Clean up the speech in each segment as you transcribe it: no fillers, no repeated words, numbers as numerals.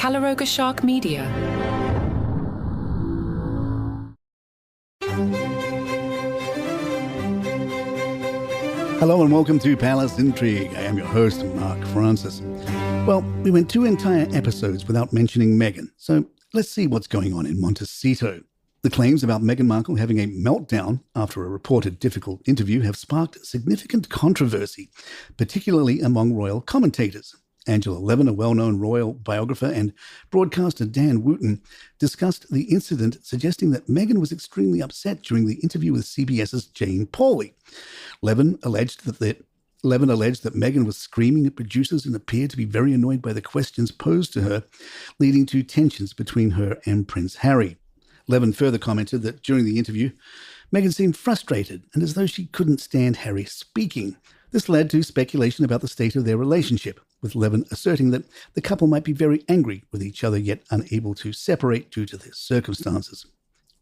Calaroga Shark Media. Hello and welcome to Palace Intrigue. I am your host, Mark Francis. Well, we went 2 entire episodes without mentioning Meghan, so let's see what's going on in Montecito. The claims about Meghan Markle having a meltdown after a reported difficult interview have sparked significant controversy, particularly among royal commentators. Angela Levin, a well-known royal biographer, and broadcaster Dan Wootton discussed the incident, suggesting that Meghan was extremely upset during the interview with CBS's Jane Pauley. Levin alleged that Meghan was screaming at producers and appeared to be very annoyed by the questions posed to her, leading to tensions between her and Prince Harry. Levin further commented that during the interview, Meghan seemed frustrated and as though she couldn't stand Harry speaking. This led to speculation about the state of their relationship, with Levin asserting that the couple might be very angry with each other yet unable to separate due to their circumstances.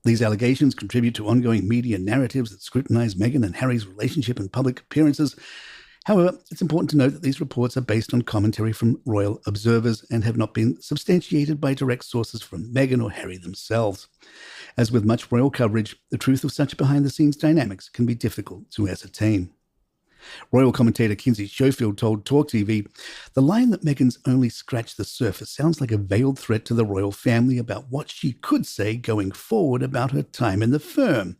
These allegations contribute to ongoing media narratives that scrutinize Meghan and Harry's relationship in public appearances. However, it's important to note that these reports are based on commentary from royal observers and have not been substantiated by direct sources from Meghan or Harry themselves. As with much royal coverage, the truth of such behind-the-scenes dynamics can be difficult to ascertain. Royal commentator Kinsey Schofield told Talk TV, "The line that Meghan's only scratched the surface sounds like a veiled threat to the royal family about what she could say going forward about her time in the firm."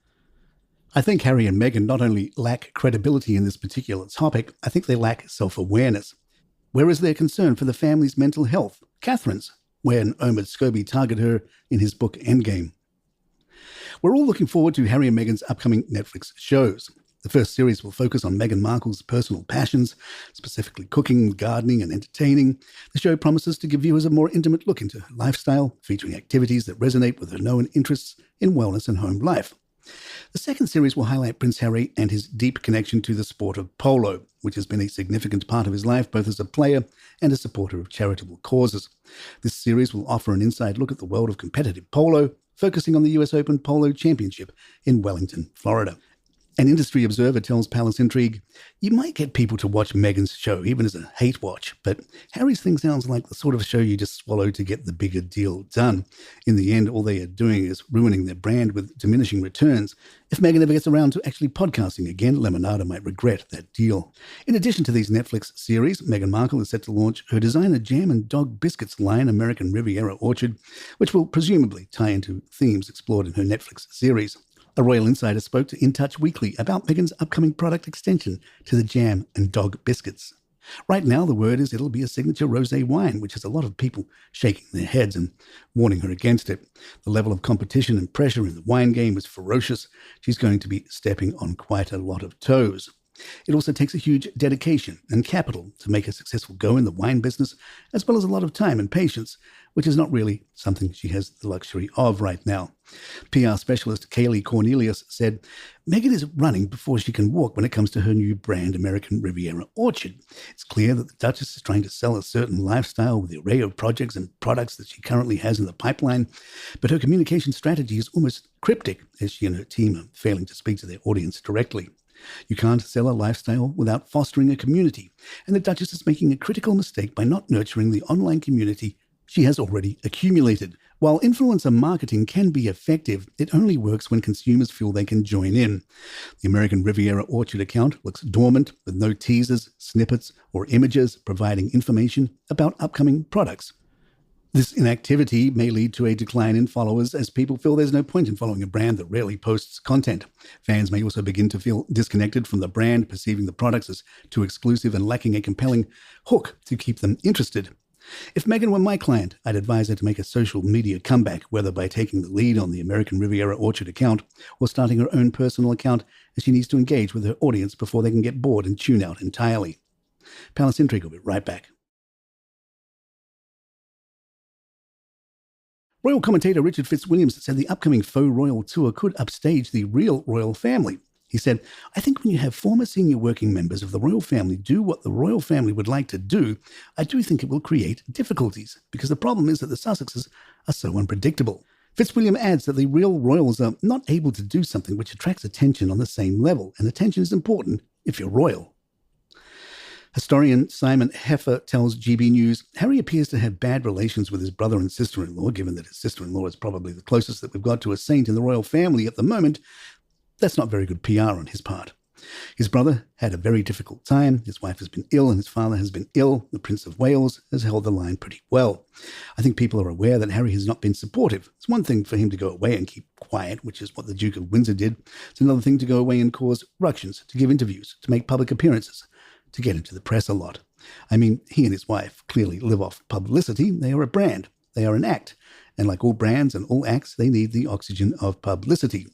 I think Harry and Meghan not only lack credibility in this particular topic, I think they lack self-awareness. Where is their concern for the family's mental health? Catherine's, when Omid Scobie targeted her in his book Endgame. We're all looking forward to Harry and Meghan's upcoming Netflix shows. The first series will focus on Meghan Markle's personal passions, specifically cooking, gardening, and entertaining. The show promises to give viewers a more intimate look into her lifestyle, featuring activities that resonate with her known interests in wellness and home life. The second series will highlight Prince Harry and his deep connection to the sport of polo, which has been a significant part of his life both as a player and a supporter of charitable causes. This series will offer an inside look at the world of competitive polo, focusing on the US Open Polo Championship in Wellington, Florida. An industry observer tells Palace Intrigue, "You might get people to watch Meghan's show, even as a hate watch, but Harry's thing sounds like the sort of show you just swallow to get the bigger deal done. In the end, all they are doing is ruining their brand with diminishing returns. If Meghan ever gets around to actually podcasting again, Lemonada might regret that deal." In addition to these Netflix series, Meghan Markle is set to launch her designer jam and dog biscuits line, American Riviera Orchard, which will presumably tie into themes explored in her Netflix series. A royal insider spoke to In Touch Weekly about Meghan's upcoming product extension to the jam and dog biscuits. Right now, the word is it'll be a signature rosé wine, which has a lot of people shaking their heads and warning her against it. The level of competition and pressure in the wine game is ferocious. She's going to be stepping on quite a lot of toes. It also takes a huge dedication and capital to make a successful go in the wine business, as well as a lot of time and patience, which is not really something she has the luxury of right now. PR specialist Kaylee Cornelius said, "Meghan is running before she can walk when it comes to her new brand, American Riviera Orchard. It's clear that the Duchess is trying to sell a certain lifestyle with the array of projects and products that she currently has in the pipeline, but her communication strategy is almost cryptic as she and her team are failing to speak to their audience directly. You can't sell a lifestyle without fostering a community, and the Duchess is making a critical mistake by not nurturing the online community she has already accumulated. While influencer marketing can be effective, it only works when consumers feel they can join in. The American Riviera Orchard account looks dormant, with no teasers, snippets, or images providing information about upcoming products. This inactivity may lead to a decline in followers as people feel there's no point in following a brand that rarely posts content. Fans may also begin to feel disconnected from the brand, perceiving the products as too exclusive and lacking a compelling hook to keep them interested. If Meghan were my client, I'd advise her to make a social media comeback, whether by taking the lead on the American Riviera Orchard account or starting her own personal account, as she needs to engage with her audience before they can get bored and tune out entirely." Palace Intrigue will be right back. Royal commentator Richard Fitzwilliams said the upcoming faux royal tour could upstage the real royal family. He said, "I think when you have former senior working members of the royal family do what the royal family would like to do, I do think it will create difficulties, because the problem is that the Sussexes are so unpredictable." Fitzwilliam adds that the real royals are not able to do something which attracts attention on the same level, and attention is important if you're royal. Historian Simon Heffer tells GB News, Harry appears to have bad relations with his brother and sister-in-law, given that his sister-in-law is probably the closest that we've got to a saint in the royal family at the moment. That's not very good PR on his part. His brother had a very difficult time. His wife has been ill and his father has been ill. The Prince of Wales has held the line pretty well. I think people are aware that Harry has not been supportive. It's one thing for him to go away and keep quiet, which is what the Duke of Windsor did. It's another thing to go away and cause ructions, to give interviews, to make public appearances, to get into the press a lot. I mean, he and his wife clearly live off publicity. They are a brand. They are an act. And like all brands and all acts, they need the oxygen of publicity.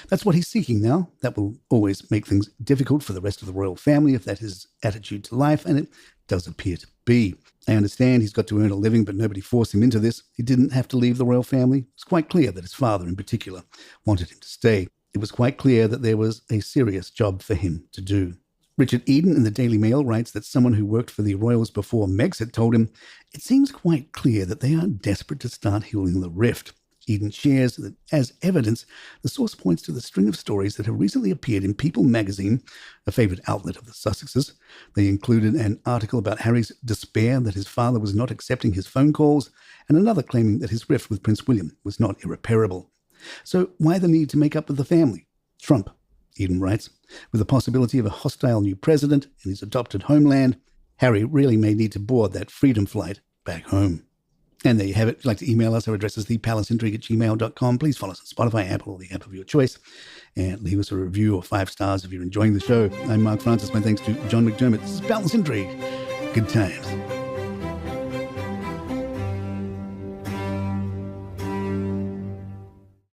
That's what he's seeking now. That will always make things difficult for the rest of the royal family if that is his attitude to life, and it does appear to be. I understand he's got to earn a living, but nobody forced him into this. He didn't have to leave the royal family. It's quite clear that his father in particular wanted him to stay. It was quite clear that there was a serious job for him to do. Richard Eden in the Daily Mail writes that someone who worked for the royals before Meg's had told him, it seems quite clear that they are desperate to start healing the rift. Eden shares that as evidence, the source points to the string of stories that have recently appeared in People magazine, a favourite outlet of the Sussexes. They included an article about Harry's despair that his father was not accepting his phone calls, and another claiming that his rift with Prince William was not irreparable. So why the need to make up with the family? Trump, Eden writes, with the possibility of a hostile new president in his adopted homeland, Harry really may need to board that freedom flight back home. And there you have it. If you'd like to email us, our address is thepalaceintrigue@gmail.com. Please follow us on Spotify, Apple, or the app of your choice. And leave us a review or 5 stars if you're enjoying the show. I'm Mark Francis. My thanks to John McDermott. This is Palace Intrigue. Good times.